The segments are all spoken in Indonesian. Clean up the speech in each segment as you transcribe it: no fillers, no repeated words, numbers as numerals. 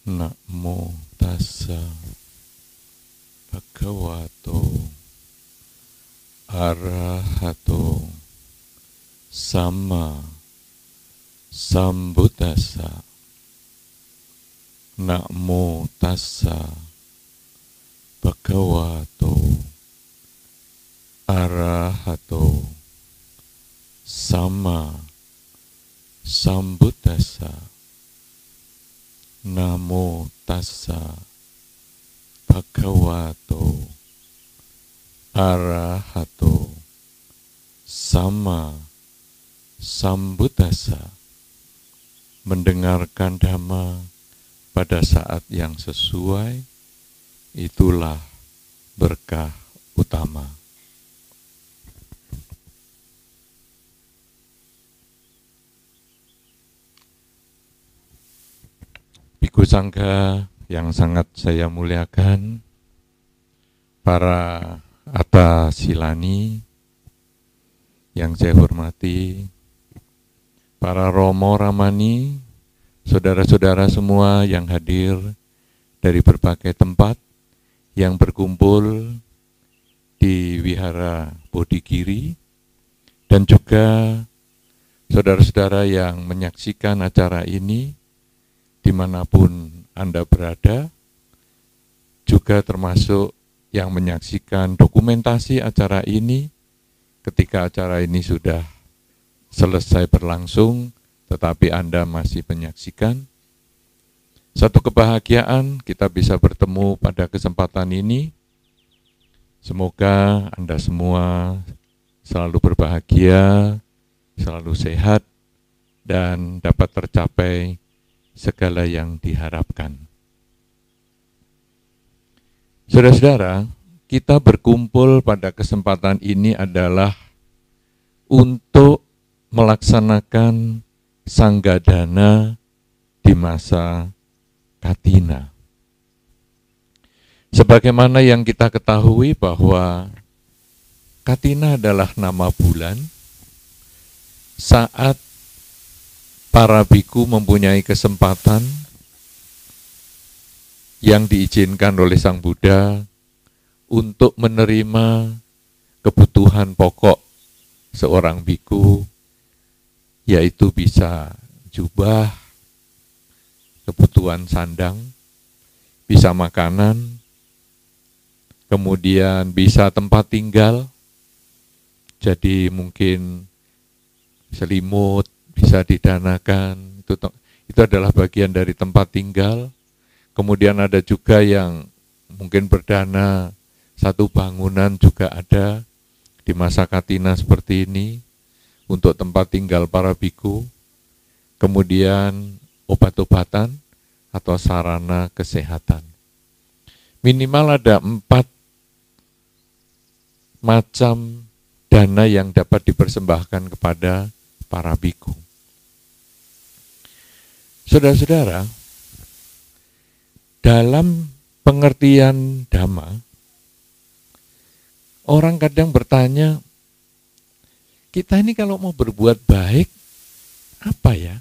Namo tassa bhagavato arahato sama sambuddhassa. Namo tassa bhagavato arahato sama sambuddhassa. Namo tassa bhagavato arahato sama sambuddhassa. Mendengarkan Dhamma pada saat yang sesuai, itulah berkah utama. Bhikkhu Sangha yang sangat saya muliakan, para Atta Silani yang saya hormati, para Romo Ramani, saudara-saudara semua yang hadir dari berbagai tempat yang berkumpul di Wihara Bodhigiri, dan juga saudara-saudara yang menyaksikan acara ini dimanapun Anda berada, juga termasuk yang menyaksikan dokumentasi acara ini ketika acara ini sudah selesai berlangsung, tetapi Anda masih menyaksikan. Satu kebahagiaan kita bisa bertemu pada kesempatan ini. Semoga Anda semua selalu berbahagia, selalu sehat, dan dapat tercapai segala yang diharapkan. Saudara-saudara, kita berkumpul pada kesempatan ini adalah untuk melaksanakan sanggadana di masa Katina. Sebagaimana yang kita ketahui bahwa Katina adalah nama bulan saat para biku mempunyai kesempatan yang diizinkan oleh Sang Buddha untuk menerima kebutuhan pokok seorang biku, yaitu bisa jubah, kebutuhan sandang, bisa makanan, kemudian bisa tempat tinggal, jadi mungkin selimut, bisa didanakan, itu adalah bagian dari tempat tinggal. Kemudian ada juga yang mungkin berdana, satu bangunan juga ada di masa Katina seperti ini untuk tempat tinggal para biku. Kemudian obat-obatan atau sarana kesehatan. Minimal ada 4 macam dana yang dapat dipersembahkan kepada para biku. Saudara-saudara, dalam pengertian Dhamma, orang kadang bertanya, kita ini kalau mau berbuat baik, apa ya?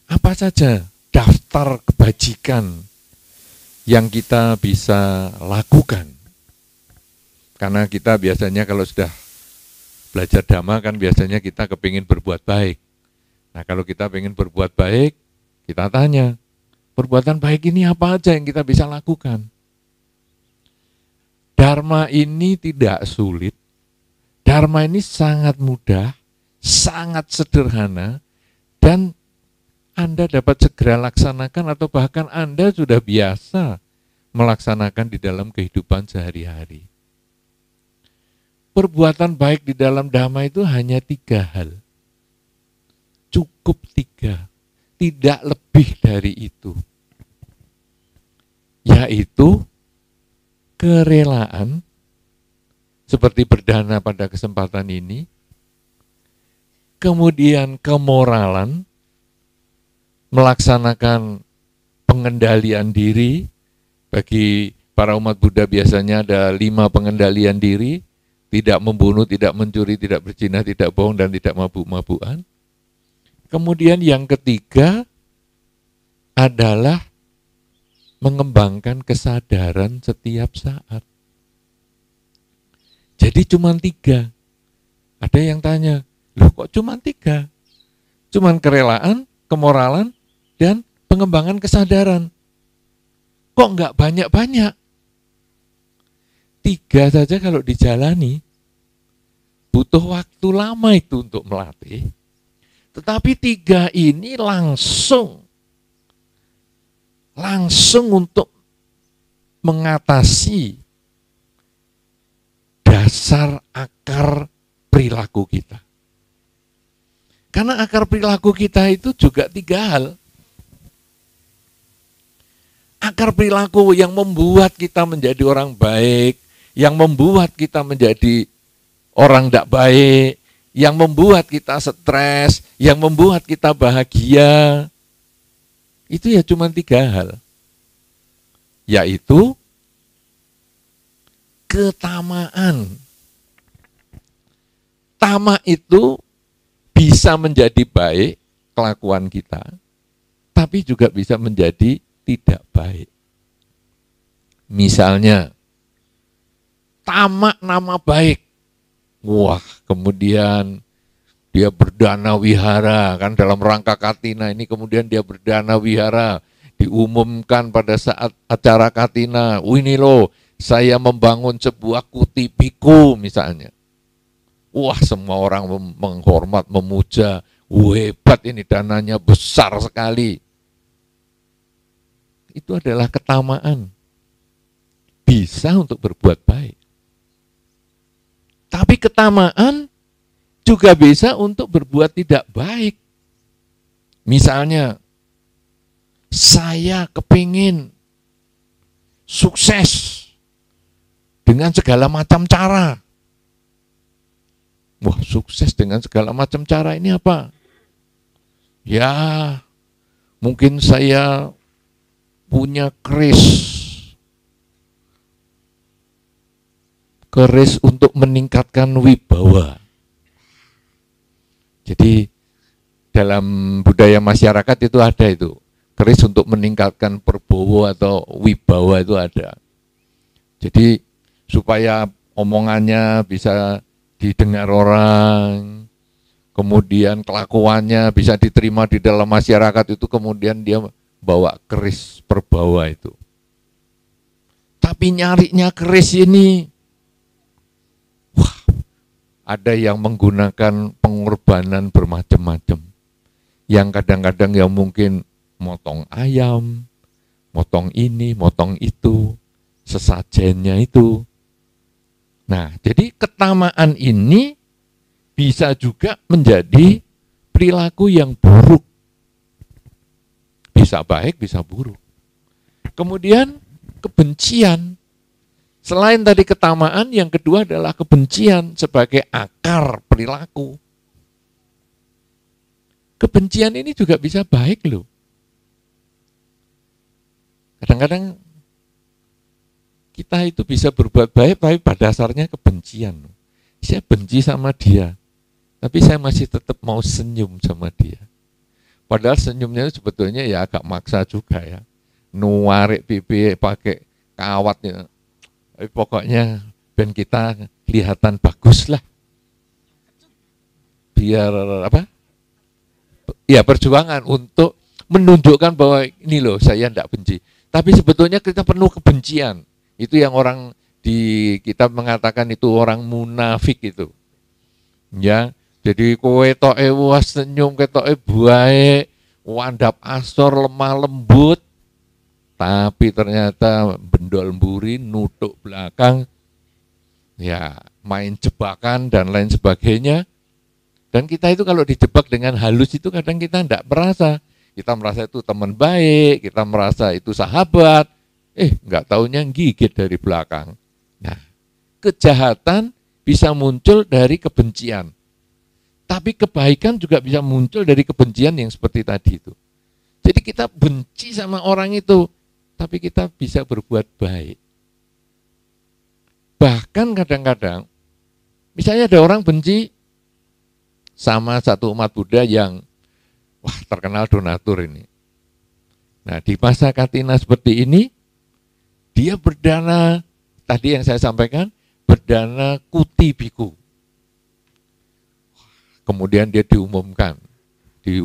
Apa saja daftar kebajikan yang kita bisa lakukan? Karena kita biasanya kalau sudah belajar Dhamma kan biasanya kita kepingin berbuat baik. Nah kalau kita ingin berbuat baik, kita tanya, perbuatan baik ini apa aja yang kita bisa lakukan? Dharma ini tidak sulit, Dharma ini sangat mudah, sangat sederhana, dan Anda dapat segera laksanakan atau bahkan Anda sudah biasa melaksanakan di dalam kehidupan sehari-hari. Perbuatan baik di dalam Dhamma itu hanya 3 hal. Cukup 3, tidak lebih dari itu. Yaitu kerelaan, seperti berdana pada kesempatan ini, kemudian kemoralan, melaksanakan pengendalian diri. Bagi para umat Buddha biasanya ada 5 pengendalian diri, tidak membunuh, tidak mencuri, tidak berzina, tidak bohong, dan tidak mabuk-mabukan. Kemudian yang ketiga adalah mengembangkan kesadaran setiap saat. Jadi cuma 3. Ada yang tanya, loh kok cuma 3? Cuman kerelaan, kemoralan, dan pengembangan kesadaran. Kok enggak banyak-banyak? 3 saja kalau dijalani, butuh waktu lama itu untuk melatih. Tetapi 3 ini langsung untuk mengatasi dasar akar perilaku kita. Karena akar perilaku kita itu juga 3 hal. Akar perilaku yang membuat kita menjadi orang baik, yang membuat kita menjadi orang tidak baik, yang membuat kita stres, yang membuat kita bahagia, itu ya cuma 3 hal. Yaitu ketamaan. Tamak itu bisa menjadi baik kelakuan kita, tapi juga bisa menjadi tidak baik. Misalnya, tamak nama baik. Wah, kemudian dia berdana wihara, kan dalam rangka Katina ini kemudian dia berdana wihara, diumumkan pada saat acara Katina, ini loh, saya membangun sebuah kuti biku misalnya. Wah, semua orang menghormat, memuja, hebat ini dananya besar sekali. Itu adalah ketamaan. Bisa untuk berbuat baik. Tapi ketamaan juga bisa untuk berbuat tidak baik. Misalnya, saya kepingin sukses dengan segala macam cara. Wah, sukses dengan segala macam cara ini apa? Ya, mungkin saya punya keris untuk meningkatkan wibawa. Jadi dalam budaya masyarakat itu ada itu, keris untuk meningkatkan perbowo atau wibawa itu ada. Jadi supaya omongannya bisa didengar orang, kemudian kelakuannya bisa diterima di dalam masyarakat itu, kemudian dia bawa keris perbawa itu. Tapi nyarinya keris ini, wah, ada yang menggunakan pengorbanan bermacam-macam. Yang kadang-kadang yang mungkin motong ayam, motong ini, motong itu, sesajennya itu. Nah, jadi ketamaan ini bisa juga menjadi perilaku yang buruk. Bisa baik, bisa buruk. Kemudian kebencian. Selain tadi ketamaan, yang kedua adalah kebencian sebagai akar perilaku. Kebencian ini juga bisa baik loh. Kadang-kadang kita itu bisa berbuat baik, tapi pada dasarnya kebencian. Saya benci sama dia, tapi saya masih tetap mau senyum sama dia. Padahal senyumnya itu sebetulnya ya agak maksa juga ya. Nuarik pipi pakai kawat ya. Tapi pokoknya ben kita kelihatan bagus lah. Biar apa? Ya perjuangan untuk menunjukkan bahwa ini loh saya tidak benci. Tapi sebetulnya kita penuh kebencian. Itu yang orang di kita mengatakan itu orang munafik itu. Ya, jadi kowe toke wah senyum ketoke baik, wandap asor lemah lembut, tapi ternyata bendol mburi nutuk belakang, ya main jebakan dan lain sebagainya. Dan kita itu kalau dijebak dengan halus itu kadang kita tidak merasa. Kita merasa itu teman baik, kita merasa itu sahabat, nggak taunya gigit dari belakang. Nah, kejahatan bisa muncul dari kebencian. Tapi kebaikan juga bisa muncul dari kebencian yang seperti tadi itu. Jadi kita benci sama orang itu, tapi kita bisa berbuat baik. Bahkan kadang-kadang, misalnya ada orang benci sama satu umat Buddha yang, wah terkenal donatur ini. Nah, di masa Katina seperti ini, dia berdana, tadi yang saya sampaikan, berdana kuti biku. Kemudian dia diumumkan, di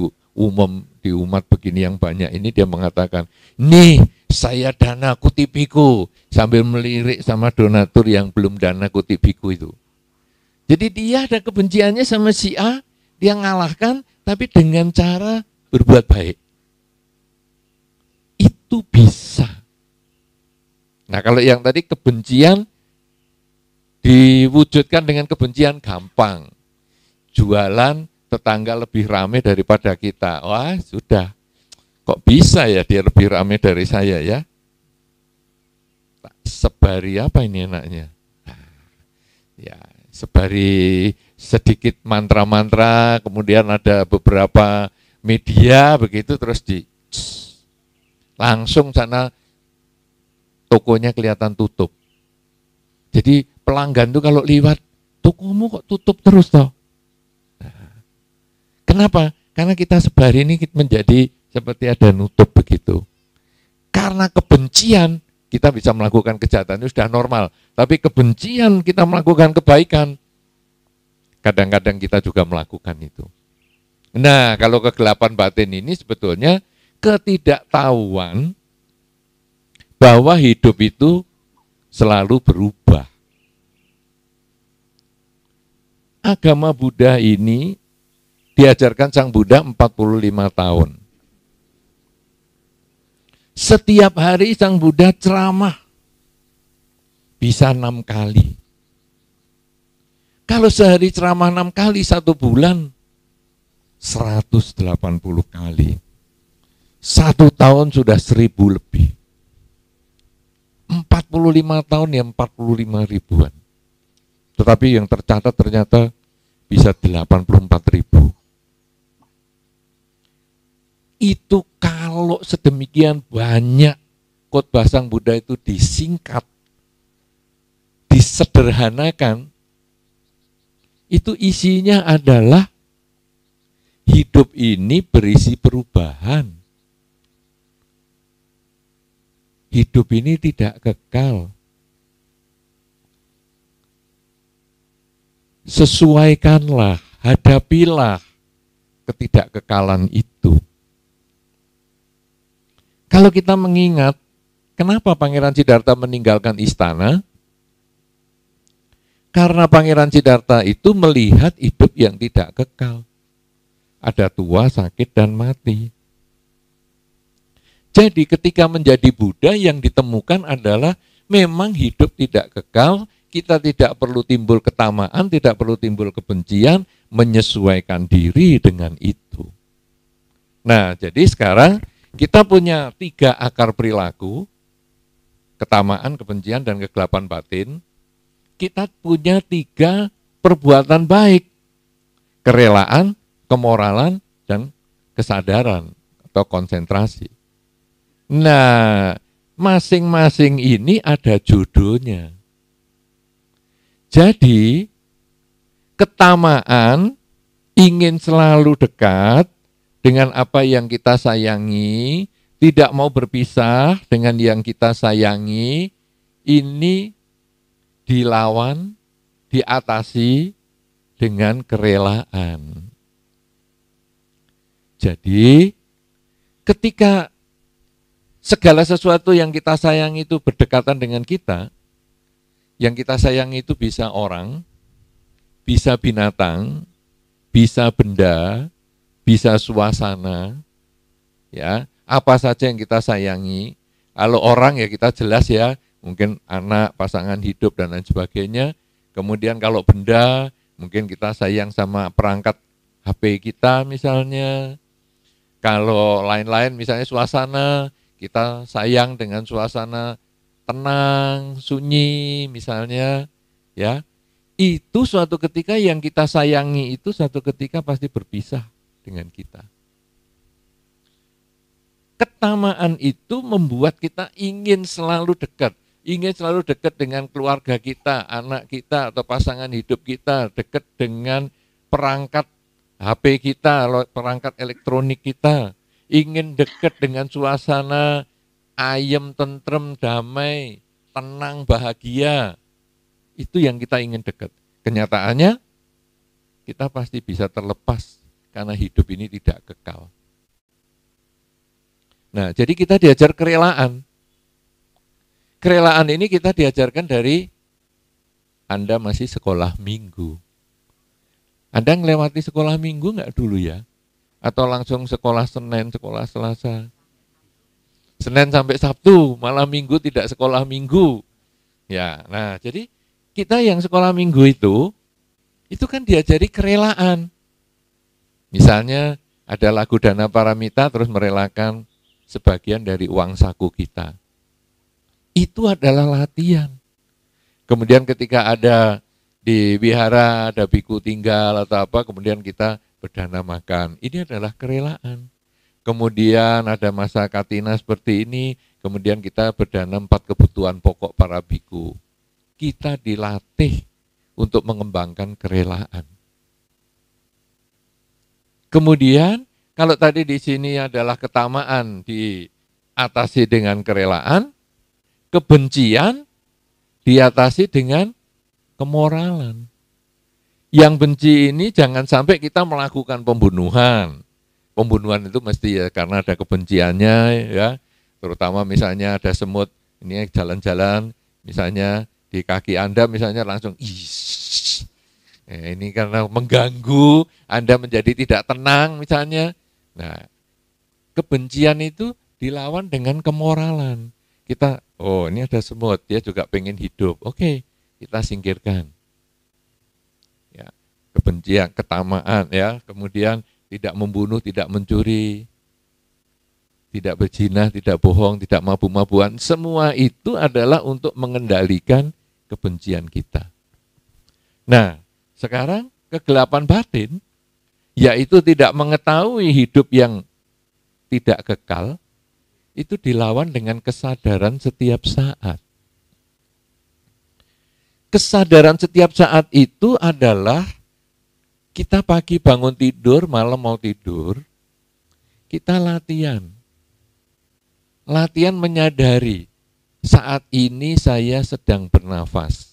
umat begini yang banyak ini dia mengatakan, nih saya dana kuti biku, sambil melirik sama donatur yang belum dana kuti biku itu. Jadi dia ada kebenciannya sama si A, dia ngalahkan, tapi dengan cara berbuat baik. Itu bisa. Nah, kalau yang tadi kebencian diwujudkan dengan kebencian gampang. Jualan tetangga lebih ramai daripada kita. Wah, sudah. Kok bisa ya dia lebih ramai dari saya ya? Sebari apa ini enaknya? Nah, ya, sebari sedikit mantra-mantra, kemudian ada beberapa media begitu, terus langsung sana tokonya kelihatan tutup. Jadi pelanggan tuh kalau liwat, tokomu kok tutup terus toh? Nah, kenapa? Karena kita sebar ini menjadi seperti ada nutup begitu. Karena kebencian kita bisa melakukan kejahatan itu sudah normal. Tapi kebencian kita melakukan kebaikan, kadang-kadang kita juga melakukan itu. Nah, kalau kegelapan batin ini sebetulnya ketidaktahuan bahwa hidup itu selalu berubah. Agama Buddha ini diajarkan Sang Buddha 45 tahun. Setiap hari Sang Buddha ceramah bisa 6 kali. Kalau sehari ceramah 6 kali, 1 bulan 180 kali. 1 tahun sudah 1000 lebih. 45 tahun ya 45 ribuan. Tetapi yang tercatat ternyata bisa 84 ribu. Itu kalau sedemikian banyak khotbah Sang Buddha itu disingkat, disederhanakan, itu isinya adalah hidup ini berisi perubahan. Hidup ini tidak kekal. Sesuaikanlah, hadapilah ketidakkekalan itu. Kalau kita mengingat, kenapa Pangeran Siddhartha meninggalkan istana? Karena Pangeran Siddhartha itu melihat hidup yang tidak kekal. Ada tua, sakit, dan mati. Jadi ketika menjadi Buddha yang ditemukan adalah memang hidup tidak kekal, kita tidak perlu timbul ketamaan, tidak perlu timbul kebencian, menyesuaikan diri dengan itu. Nah, jadi sekarang kita punya 3 akar perilaku, ketamaan, kebencian, dan kegelapan batin. Kita punya 3 perbuatan baik, kerelaan, kemoralan, dan kesadaran atau konsentrasi. Nah, masing-masing ini ada jodohnya. Jadi, ketamaan ingin selalu dekat dengan apa yang kita sayangi, tidak mau berpisah dengan yang kita sayangi, ini dilawan, diatasi dengan kerelaan. Jadi, ketika segala sesuatu yang kita sayangi itu berdekatan dengan kita, yang kita sayangi itu bisa orang, bisa binatang, bisa benda, bisa suasana, ya, apa saja yang kita sayangi. Kalau orang ya kita jelas ya, mungkin anak, pasangan hidup dan lain sebagainya. Kemudian kalau benda, mungkin kita sayang sama perangkat HP kita misalnya. Kalau lain-lain misalnya suasana, kita sayang dengan suasana tenang, sunyi misalnya, ya. Itu suatu ketika yang kita sayangi itu suatu ketika pasti berpisah dengan kita. Ketamaan itu membuat kita ingin selalu dekat dengan keluarga kita, anak kita atau pasangan hidup kita, dekat dengan perangkat HP kita, perangkat elektronik kita. ingin dekat dengan suasana ayem, tentrem, damai, tenang, bahagia. Itu yang kita ingin dekat. Kenyataannya kita pasti bisa terlepas karena hidup ini tidak kekal. Nah, jadi kita diajar kerelaan. Kerelaan ini kita diajarkan dari Anda masih sekolah minggu. Anda ngelewati sekolah minggu nggak dulu ya? Atau langsung sekolah Senin, sekolah Selasa? Senin sampai Sabtu, malam minggu tidak sekolah minggu. Ya, nah jadi kita yang sekolah minggu itu kan diajari kerelaan. Misalnya ada lagu Dana Paramita terus merelakan sebagian dari uang saku kita. Itu adalah latihan. Kemudian ketika ada di wihara, ada biku tinggal atau apa, kemudian kita berdana makan. Ini adalah kerelaan. Kemudian ada masa katina seperti ini, kemudian kita berdana 4 kebutuhan pokok para biku. Kita dilatih untuk mengembangkan kerelaan. Kemudian kalau tadi di sini adalah ketamaan diatasi dengan kerelaan, kebencian diatasi dengan kemoralan. Yang benci ini jangan sampai kita melakukan pembunuhan. Pembunuhan itu mesti ya karena ada kebenciannya ya. Terutama misalnya ada semut ini jalan-jalan misalnya di kaki Anda misalnya langsung ini karena mengganggu Anda menjadi tidak tenang misalnya. Nah, kebencian itu dilawan dengan kemoralan. Kita, oh ini ada semut, dia juga pengen hidup. Oke, kita singkirkan. Ya, kebencian, ketamaan ya, kemudian tidak membunuh, tidak mencuri, tidak berzina, tidak bohong, tidak mabuk-mabukan. Semua itu adalah untuk mengendalikan kebencian kita. Nah, sekarang kegelapan batin, yaitu tidak mengetahui hidup yang tidak kekal, itu dilawan dengan kesadaran setiap saat. Kesadaran setiap saat itu adalah kita pagi bangun tidur, malam mau tidur, kita latihan. Latihan menyadari, saat ini saya sedang bernafas.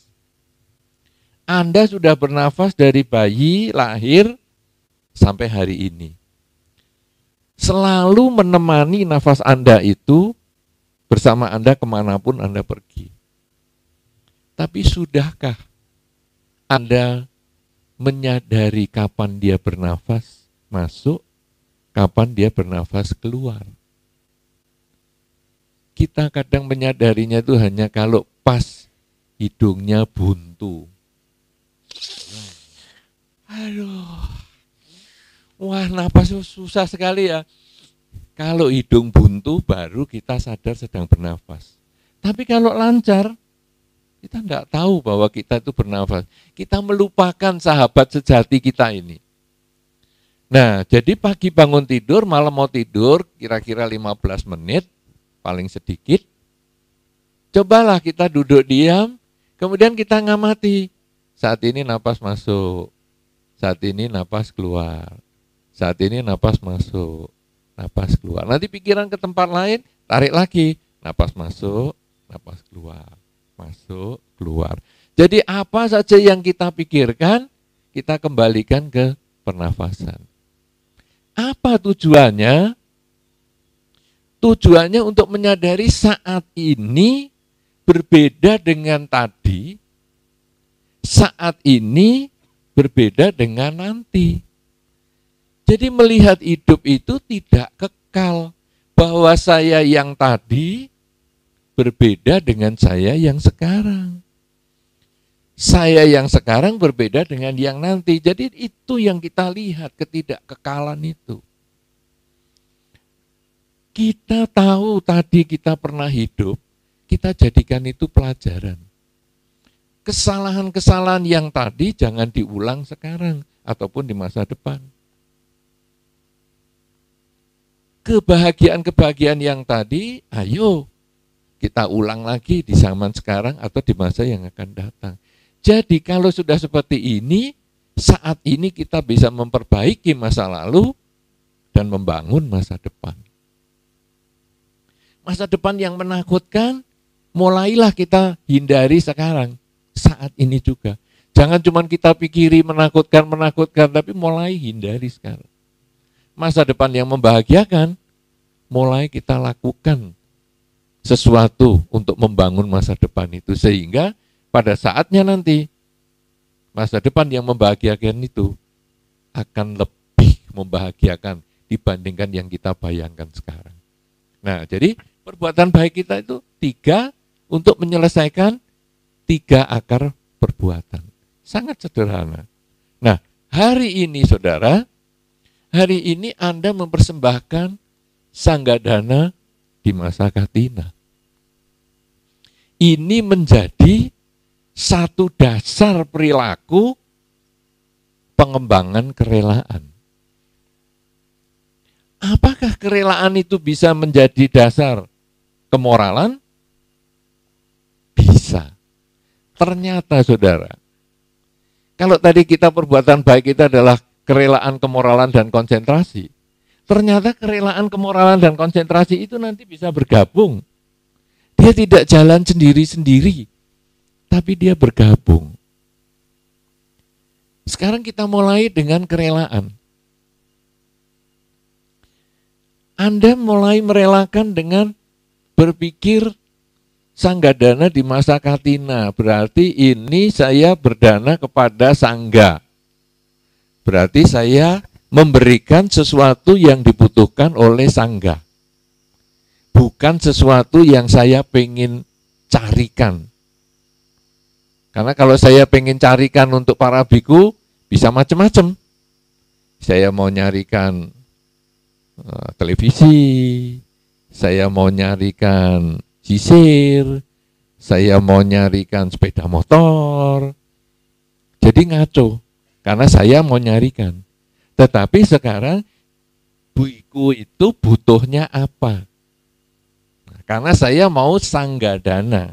Anda sudah bernafas dari bayi lahir sampai hari ini. Selalu menemani nafas Anda itu bersama Anda kemanapun Anda pergi. Tapi sudahkah Anda menyadari kapan dia bernafas masuk, kapan dia bernafas keluar? Kita kadang menyadarinya itu hanya kalau pas hidungnya buntu. Aduh, wah napas susah sekali ya. Kalau hidung buntu baru kita sadar sedang bernafas. Tapi kalau lancar, kita tidak tahu bahwa kita itu bernafas. Kita melupakan sahabat sejati kita ini. Nah, jadi pagi bangun tidur, malam mau tidur, kira-kira 15 menit, paling sedikit. Cobalah kita duduk diam, kemudian kita ngamati. Saat ini napas masuk, saat ini napas keluar. Saat ini napas masuk, napas keluar. Nanti pikiran ke tempat lain, tarik lagi. Napas masuk, napas keluar. Masuk, keluar. Jadi apa saja yang kita pikirkan, kita kembalikan ke pernafasan. Apa tujuannya? Tujuannya untuk menyadari saat ini berbeda dengan tadi, saat ini berbeda dengan nanti. Jadi melihat hidup itu tidak kekal, bahwa saya yang tadi berbeda dengan saya yang sekarang. Saya yang sekarang berbeda dengan yang nanti. Jadi itu yang kita lihat, ketidakkekalan itu. Kita tahu tadi kita pernah hidup, kita jadikan itu pelajaran. Kesalahan-kesalahan yang tadi jangan diulang sekarang ataupun di masa depan. Kebahagiaan-kebahagiaan yang tadi, ayo kita ulang lagi di zaman sekarang atau di masa yang akan datang. Jadi kalau sudah seperti ini, saat ini kita bisa memperbaiki masa lalu dan membangun masa depan. Masa depan yang menakutkan, mulailah kita hindari sekarang, saat ini juga. Jangan cuma kita pikiri menakutkan, tapi mulai hindari sekarang. Masa depan yang membahagiakan, mulai kita lakukan sesuatu untuk membangun masa depan itu. Sehingga pada saatnya nanti, masa depan yang membahagiakan itu akan lebih membahagiakan dibandingkan yang kita bayangkan sekarang. Nah, jadi perbuatan baik kita itu 3 untuk menyelesaikan 3 akar perbuatan. Sangat sederhana. Nah, hari ini saudara, hari ini Anda mempersembahkan sanggadana di masa katina. Ini menjadi satu dasar perilaku pengembangan kerelaan. Apakah kerelaan itu bisa menjadi dasar kemoralan? Bisa. Ternyata saudara, kalau tadi kita perbuatan baik kita adalah kerelaan, kemoralan, dan konsentrasi, ternyata kerelaan, kemoralan, dan konsentrasi itu nanti bisa bergabung. Dia tidak jalan sendiri-sendiri, tapi dia bergabung. Sekarang kita mulai dengan kerelaan. Anda mulai merelakan dengan berpikir sanggadana di masa katina. Berarti ini saya berdana kepada sangga. Berarti saya memberikan sesuatu yang dibutuhkan oleh sangga. Bukan sesuatu yang saya pengen carikan. Karena kalau saya pengen carikan untuk para biku, bisa macam-macam. Saya mau nyarikan televisi, saya mau nyarikan sisir, saya mau nyarikan sepeda motor. Jadi ngaco, karena saya mau nyarikan. Tetapi sekarang biku itu butuhnya apa? Karena saya mau sanggadana.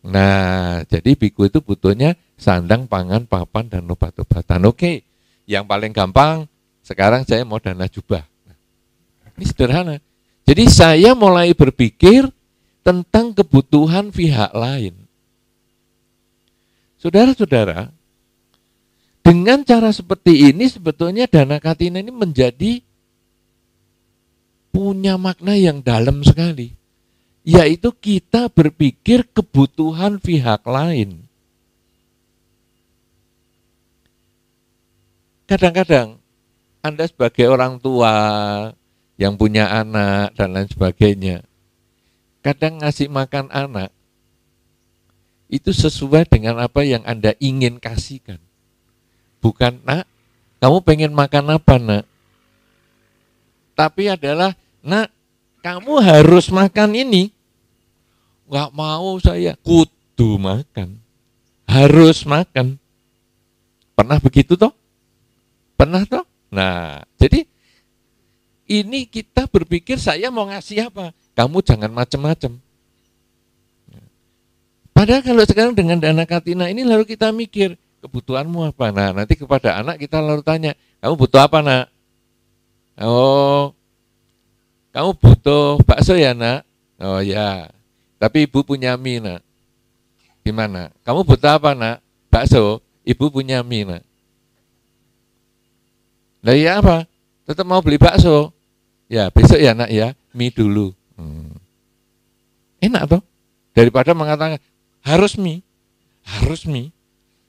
Nah, jadi biku itu butuhnya sandang, pangan, papan, dan obat-obatan. Oke, yang paling gampang, sekarang saya mau dana jubah. Ini sederhana. Jadi saya mulai berpikir tentang kebutuhan pihak lain. Saudara-saudara, dengan cara seperti ini sebetulnya dana katina ini menjadi punya makna yang dalam sekali. Yaitu kita berpikir kebutuhan pihak lain. Kadang-kadang Anda sebagai orang tua yang punya anak dan lain sebagainya, kadang ngasih makan anak itu sesuai dengan apa yang Anda ingin kasihkan. Bukan, nak, kamu pengen makan apa, nak? Tapi adalah, nak, kamu harus makan ini. Enggak mau saya, kudu makan. Harus makan. Pernah begitu toh? Pernah toh? Nah, jadi ini kita berpikir saya mau ngasih apa? Kamu jangan macam-macam. Padahal kalau sekarang dengan dana katina ini lalu kita mikir, kebutuhanmu apa? Nah, nanti kepada anak kita lalu tanya, kamu butuh apa, nak? Oh, kamu butuh bakso ya, nak? Oh ya, tapi ibu punya mie, nak. Gimana? Kamu butuh apa, nak? Bakso, ibu punya mie, nak. Lah iya apa? Tetap mau beli bakso. Ya besok ya, nak, ya, mie dulu. Enak toh? Daripada mengatakan harus mie,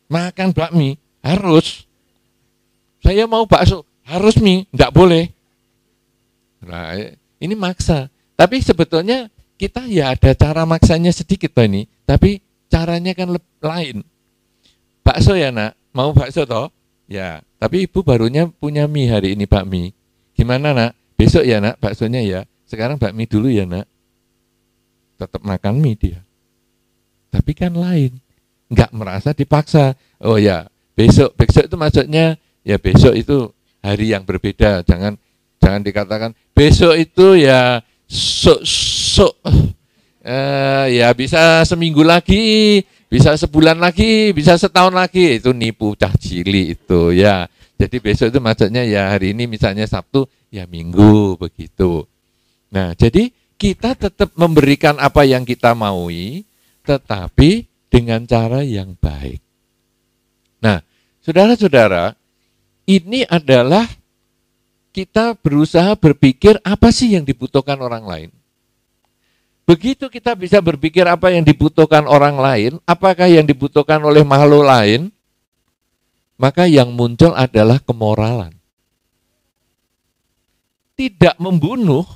makan bakmi, harus. Saya mau bakso, harus mie, enggak boleh. Nah, ini maksa. Tapi sebetulnya kita ya ada cara maksanya sedikit toh ini, tapi caranya kan lain. Bakso ya, nak, mau bakso toh? Ya, tapi ibu barunya punya mie hari ini, bakmi. Gimana, nak? Besok ya, nak, baksonya ya. Sekarang bakmi dulu ya, nak. Tetap makan mie dia. Tapi kan lain. Enggak merasa dipaksa. Oh ya, besok itu maksudnya ya besok itu hari yang berbeda. Jangan dikatakan besok itu ya ya bisa seminggu lagi, bisa sebulan lagi, bisa setahun lagi. Itu nipu cah cili itu ya. Jadi besok itu maksudnya ya hari ini misalnya Sabtu, ya Minggu begitu. Nah, jadi kita tetap memberikan apa yang kita maui, tetapi dengan cara yang baik. Nah, saudara-saudara, ini adalah kita berusaha berpikir apa sih yang dibutuhkan orang lain. Begitu kita bisa berpikir apa yang dibutuhkan orang lain, apakah yang dibutuhkan oleh makhluk lain, maka yang muncul adalah kemoralan. Tidak membunuh,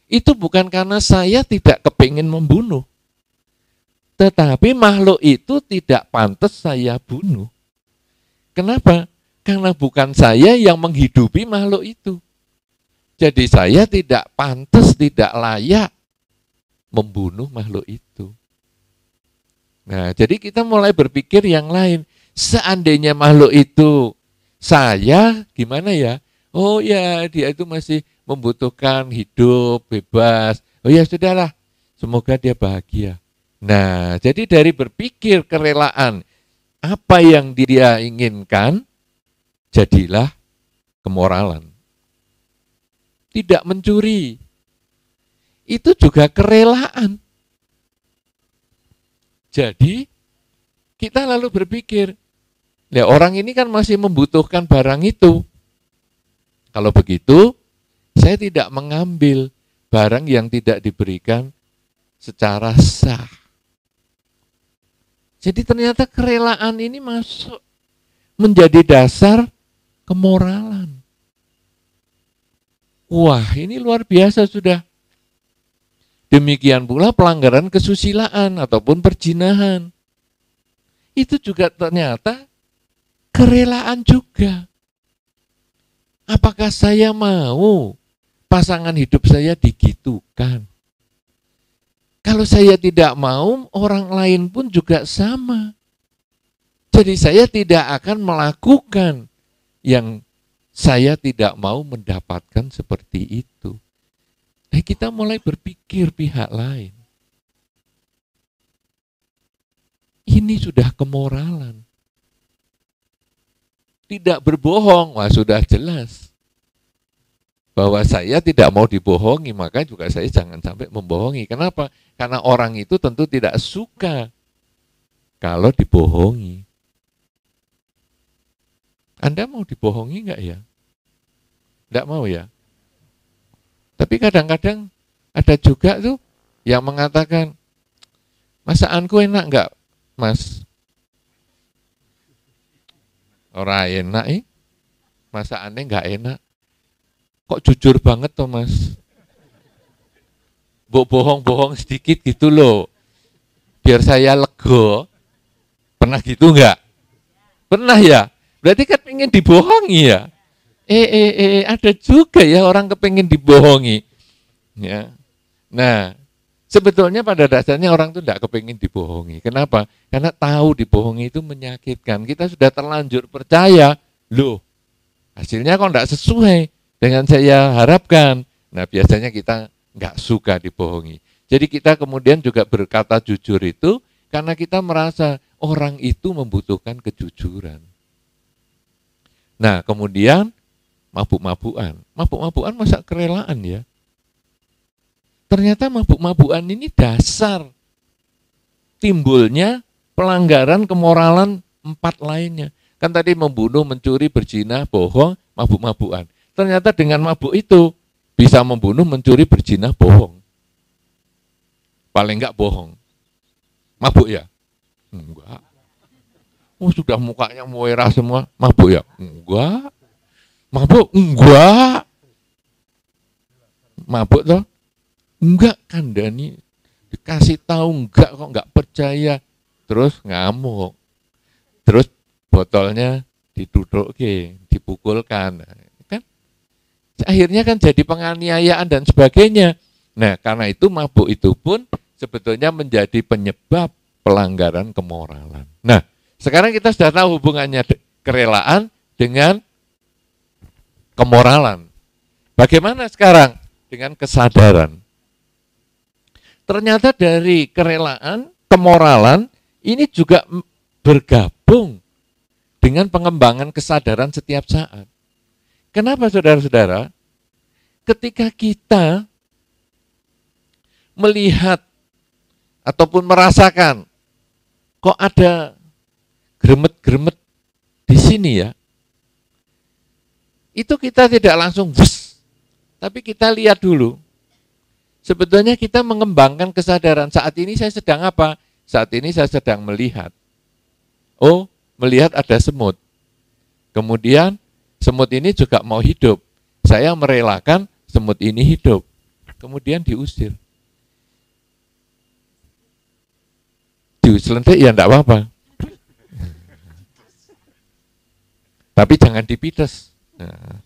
itu bukan karena saya tidak kepingin membunuh. Tetapi makhluk itu tidak pantas saya bunuh. Kenapa? Karena bukan saya yang menghidupi makhluk itu. Jadi saya tidak pantas, tidak layak membunuh makhluk itu. Nah, jadi kita mulai berpikir yang lain. Seandainya makhluk itu saya, gimana ya? Oh ya, dia itu masih membutuhkan hidup bebas. Oh ya sudahlah, semoga dia bahagia. Nah, jadi dari berpikir kerelaan apa yang dia inginkan, jadilah kemoralan. Tidak mencuri, itu juga kerelaan. Jadi kita lalu berpikir, ya orang ini kan masih membutuhkan barang itu. Kalau begitu, saya tidak mengambil barang yang tidak diberikan secara sah. Jadi ternyata kerelaan ini masuk menjadi dasar kemoralan. Wah, ini luar biasa sudah. Demikian pula pelanggaran kesusilaan ataupun perzinahan. Itu juga ternyata kerelaan juga. Apakah saya mau pasangan hidup saya digitukan? Kalau saya tidak mau, orang lain pun juga sama. Jadi saya tidak akan melakukan yang saya tidak mau mendapatkan seperti itu. Nah, kita mulai berpikir pihak lain. Ini sudah kemoralan. Tidak berbohong, wah sudah jelas. Bahwa saya tidak mau dibohongi, maka juga saya jangan sampai membohongi. Kenapa? Karena orang itu tentu tidak suka kalau dibohongi. Anda mau dibohongi enggak ya? Enggak mau ya? Tapi kadang-kadang ada juga tuh yang mengatakan, masakanku enak enggak, Mas? Ora enak, masakannya enggak enak. Kok jujur banget toh Mas? Bohong-bohong sedikit gitu loh. Biar saya lega. Pernah gitu enggak? Pernah ya? Berarti kan pengen dibohongi ya? Ada juga ya orang kepengen dibohongi. Ya. Nah, sebetulnya pada dasarnya orang itu tidak kepengen dibohongi. Kenapa? Karena tahu dibohongi itu menyakitkan. Kita sudah terlanjur percaya, loh hasilnya kok tidak sesuai dengan saya harapkan. Nah, biasanya kita nggak suka dibohongi. Jadi kita kemudian juga berkata jujur itu karena kita merasa orang itu membutuhkan kejujuran. Nah, kemudian mabuk-mabukan. Mabuk-mabukan masa kerelaan ya? Ternyata mabuk-mabukan ini dasar timbulnya pelanggaran kemoralan 4 lainnya. Kan tadi membunuh, mencuri, berzina, bohong, mabuk-mabukan. Ternyata dengan mabuk itu bisa membunuh, mencuri, berzina, bohong. Paling enggak bohong. Mabuk ya? Enggak. Oh sudah mukanya merah semua, mabuk ya? Enggak. Mabuk? Enggak. Mabuk toh? Enggak, kandani. Dikasih tahu enggak kok enggak percaya. Terus ngamuk. Terus botolnya didudukke, dipukulkan. Kan? Akhirnya kan jadi penganiayaan dan sebagainya. Nah, karena itu mabuk itu pun sebetulnya menjadi penyebab pelanggaran kemoralan. Nah, sekarang kita sudah tahu hubungannya kerelaan dengan kemoralan. Bagaimana sekarang dengan kesadaran? Ternyata dari kerelaan, kemoralan ini juga bergabung dengan pengembangan kesadaran setiap saat. Kenapa saudara-saudara? Ketika kita melihat ataupun merasakan kok ada gremet-gremet di sini ya, itu kita tidak langsung bus, tapi kita lihat dulu. Sebetulnya kita mengembangkan kesadaran, saat ini saya sedang apa? Saat ini saya sedang melihat. Oh, melihat ada semut. Kemudian semut ini juga mau hidup. Saya merelakan semut ini hidup. Kemudian diusir. Diusir ya enggak apa-apa. Tapi jangan dipites. Nah,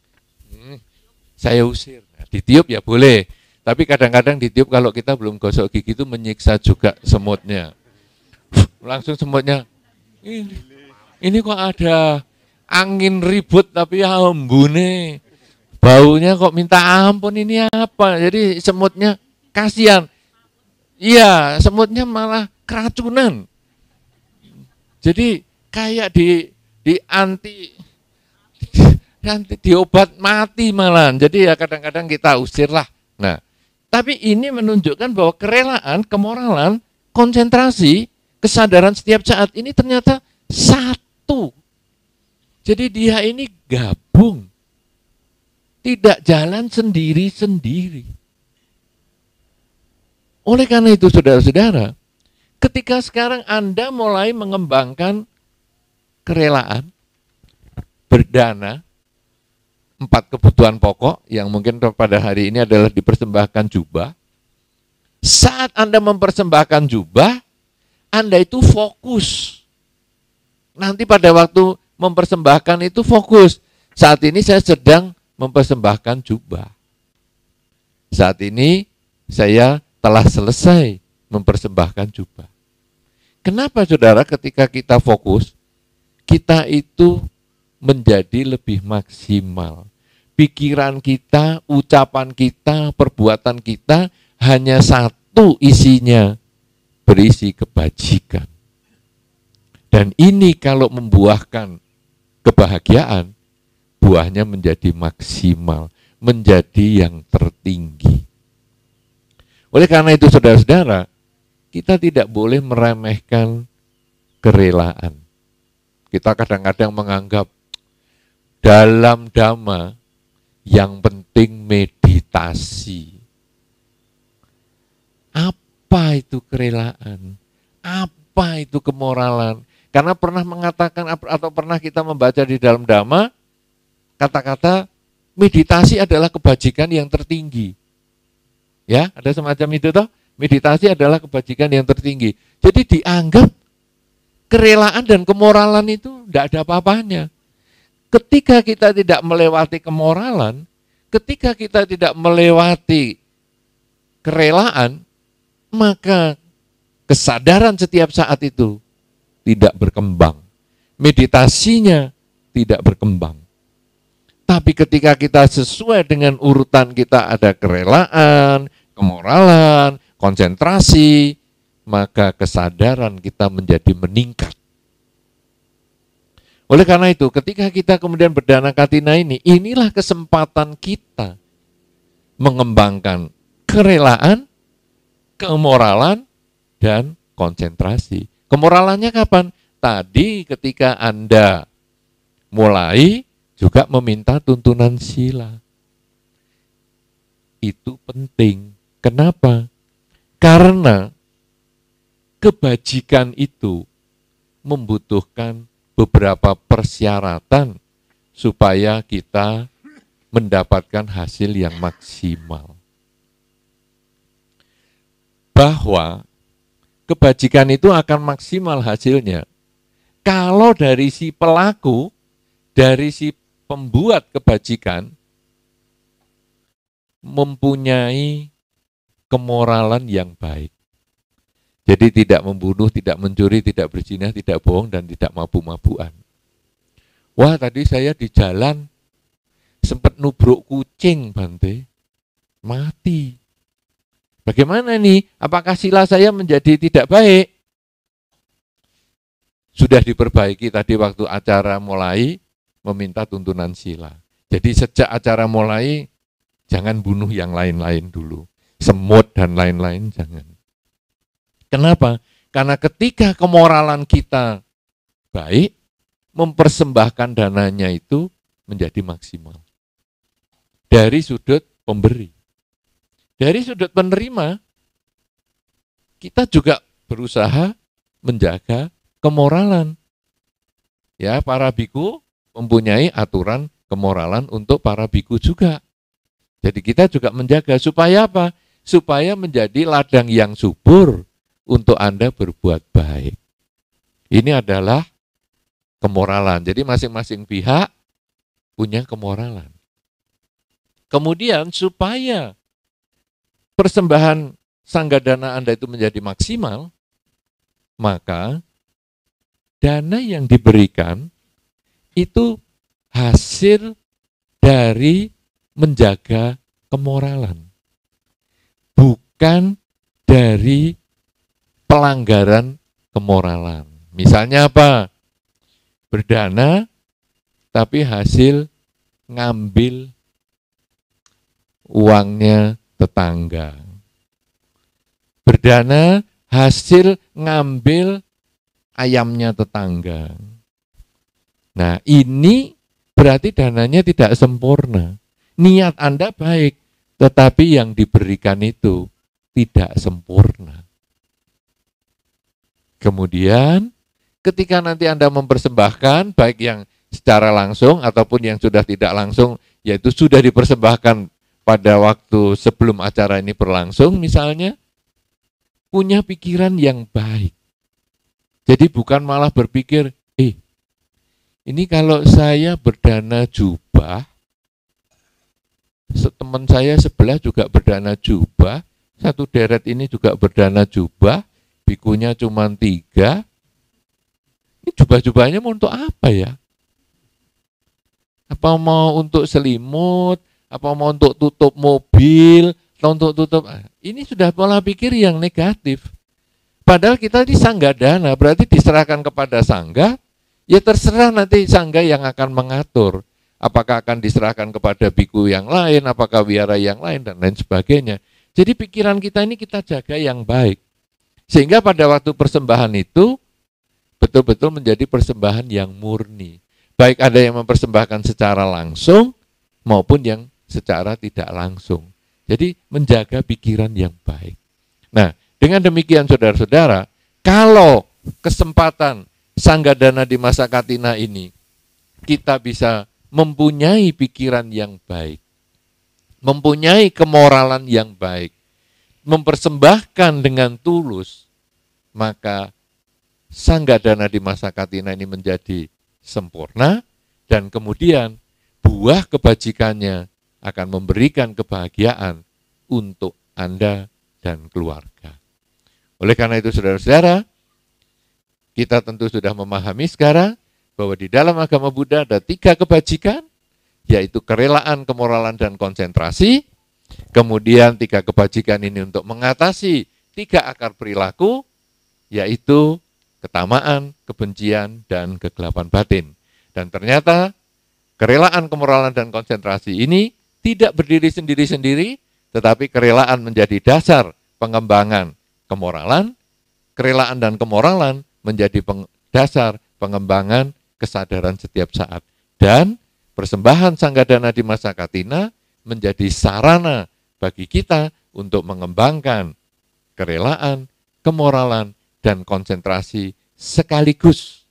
saya usir. Nah, ditiup ya boleh. Tapi kadang-kadang ditiup kalau kita belum gosok gigi itu menyiksa juga semutnya. Langsung semutnya, ini kok ada angin ribut tapi embune. Baunya kok minta ampun, ini apa? Jadi semutnya kasihan. Iya, semutnya malah keracunan. Jadi kayak di anti obat mati malahan. Jadi ya kadang-kadang kita usir lah. Nah, tapi ini menunjukkan bahwa kerelaan, kemoralan, konsentrasi, kesadaran setiap saat ini ternyata satu. Jadi dia ini gabung. Tidak jalan sendiri-sendiri. Oleh karena itu saudara-saudara, ketika sekarang Anda mulai mengembangkan kerelaan, berdana, 4 kebutuhan pokok yang mungkin pada hari ini adalah dipersembahkan jubah. Saat Anda mempersembahkan jubah, Anda itu fokus. Nanti pada waktu mempersembahkan itu fokus. Saat ini saya sedang mempersembahkan jubah. Saat ini saya telah selesai mempersembahkan jubah. Kenapa saudara ketika kita fokus, kita itu menjadi lebih maksimal. Pikiran kita, ucapan kita, perbuatan kita hanya satu isinya, berisi kebajikan. Dan ini kalau membuahkan kebahagiaan, buahnya menjadi maksimal, menjadi yang tertinggi. Oleh karena itu saudara-saudara, kita tidak boleh meremehkan kerelaan. Kita kadang-kadang menganggap dalam dhamma yang penting meditasi. Apa itu kerelaan? Apa itu kemoralan? Karena pernah mengatakan atau pernah kita membaca di dalam dhamma, kata-kata meditasi adalah kebajikan yang tertinggi. Ya, ada semacam itu toh. Meditasi adalah kebajikan yang tertinggi. Jadi dianggap kerelaan dan kemoralan itu tidak ada apa-apanya. Ketika kita tidak melewati kemoralan, ketika kita tidak melewati kerelaan, maka kesadaran setiap saat itu tidak berkembang. Meditasinya tidak berkembang. Tapi ketika kita sesuai dengan urutan kita ada kerelaan, kemoralan, konsentrasi, maka kesadaran kita menjadi meningkat. Oleh karena itu, ketika kita kemudian berdana katina ini, inilah kesempatan kita mengembangkan kerelaan, kemoralan, dan konsentrasi. Kemoralannya kapan? Tadi ketika Anda mulai juga meminta tuntunan sila. Itu penting. Kenapa? Karena kebajikan itu membutuhkan beberapa persyaratan supaya kita mendapatkan hasil yang maksimal. Bahwa kebajikan itu akan maksimal hasilnya kalau dari si pelaku, dari si pembuat kebajikan mempunyai kemoralan yang baik. Jadi tidak membunuh, tidak mencuri, tidak berzina, tidak bohong, dan tidak mabuk-mabukan. Wah, tadi saya di jalan sempat nubruk kucing, Bante. Mati. Bagaimana nih? Apakah sila saya menjadi tidak baik? Sudah diperbaiki tadi waktu acara mulai meminta tuntunan sila. Jadi sejak acara mulai, jangan bunuh yang lain-lain dulu. semut dan lain-lain, jangan. Kenapa? Karena ketika kemoralan kita baik, mempersembahkan dananya itu menjadi maksimal. Dari sudut pemberi. Dari sudut penerima, kita juga berusaha menjaga kemoralan. Ya, para biku mempunyai aturan kemoralan untuk para biku juga. Jadi kita juga menjaga supaya apa? Supaya menjadi ladang yang subur untuk Anda berbuat baik. Ini adalah kemoralan. Jadi masing-masing pihak punya kemoralan. Kemudian supaya persembahan sanggadana Anda itu menjadi maksimal, maka dana yang diberikan itu hasil dari menjaga kemoralan, bukan dari pelanggaran kemoralan. Misalnya apa? Berdana, tapi hasil ngambil uangnya tetangga. Berdana, hasil ngambil ayamnya tetangga. Nah, ini berarti dananya tidak sempurna. Niat Anda baik, tetapi yang diberikan itu tidak sempurna. Kemudian, ketika nanti Anda mempersembahkan, baik yang secara langsung ataupun yang sudah tidak langsung, yaitu sudah dipersembahkan pada waktu sebelum acara ini berlangsung misalnya, punya pikiran yang baik. Jadi bukan malah berpikir, ini kalau saya berdana jubah, teman saya sebelah juga berdana jubah, satu deret ini juga berdana jubah, bikunya cuma 3, ini jubah-jubahnya mau untuk apa ya? Apa mau untuk selimut, apa mau untuk tutup mobil, atau untuk tutup, ini sudah pola pikir yang negatif. Padahal kita di sanggadana, berarti diserahkan kepada sangga, ya terserah nanti sangga yang akan mengatur. Apakah akan diserahkan kepada biku yang lain, apakah wihara yang lain, dan lain sebagainya. Jadi pikiran kita ini kita jaga yang baik. Sehingga pada waktu persembahan itu, betul-betul menjadi persembahan yang murni. Baik ada yang mempersembahkan secara langsung, maupun yang secara tidak langsung. Jadi menjaga pikiran yang baik. Nah, dengan demikian saudara-saudara, kalau kesempatan sanggadana di masa Katina ini, kita bisa mempunyai pikiran yang baik, mempunyai kemoralan yang baik, mempersembahkan dengan tulus, maka sanggadana di masa Katina ini menjadi sempurna, dan kemudian buah kebajikannya akan memberikan kebahagiaan untuk Anda dan keluarga. Oleh karena itu saudara-saudara, kita tentu sudah memahami sekarang bahwa di dalam agama Buddha ada 3 kebajikan, yaitu kerelaan, kemoralan, dan konsentrasi. Kemudian 3 kebajikan ini untuk mengatasi 3 akar perilaku, yaitu ketamaan, kebencian, dan kegelapan batin. Dan ternyata kerelaan, kemoralan, dan konsentrasi ini tidak berdiri sendiri-sendiri, tetapi kerelaan menjadi dasar pengembangan kemoralan, kerelaan dan kemoralan menjadi dasar pengembangan kesadaran setiap saat. Dan persembahan sanggadana di masa Katina menjadi sarana bagi kita untuk mengembangkan kerelaan, kemoralan, dan konsentrasi sekaligus.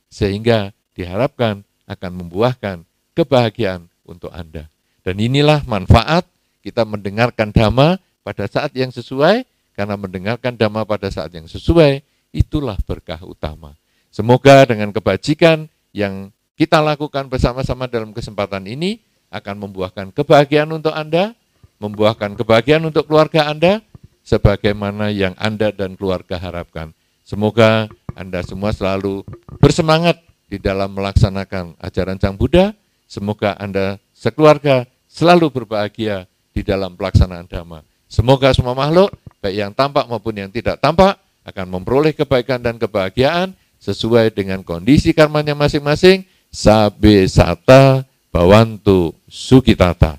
Sehingga diharapkan akan membuahkan kebahagiaan untuk Anda. Dan inilah manfaat kita mendengarkan Dhamma pada saat yang sesuai, karena mendengarkan Dhamma pada saat yang sesuai, itulah berkah utama. Semoga dengan kebajikan yang kita lakukan bersama-sama dalam kesempatan ini akan membuahkan kebahagiaan untuk Anda, membuahkan kebahagiaan untuk keluarga Anda, sebagaimana yang Anda dan keluarga harapkan. Semoga Anda semua selalu bersemangat di dalam melaksanakan ajaran Sang Buddha. Semoga Anda sekeluarga selalu berbahagia di dalam pelaksanaan Dhamma. Semoga semua makhluk, baik yang tampak maupun yang tidak tampak, akan memperoleh kebaikan dan kebahagiaan sesuai dengan kondisi karmanya masing-masing. Sabbe sata bhavantu sukhitata.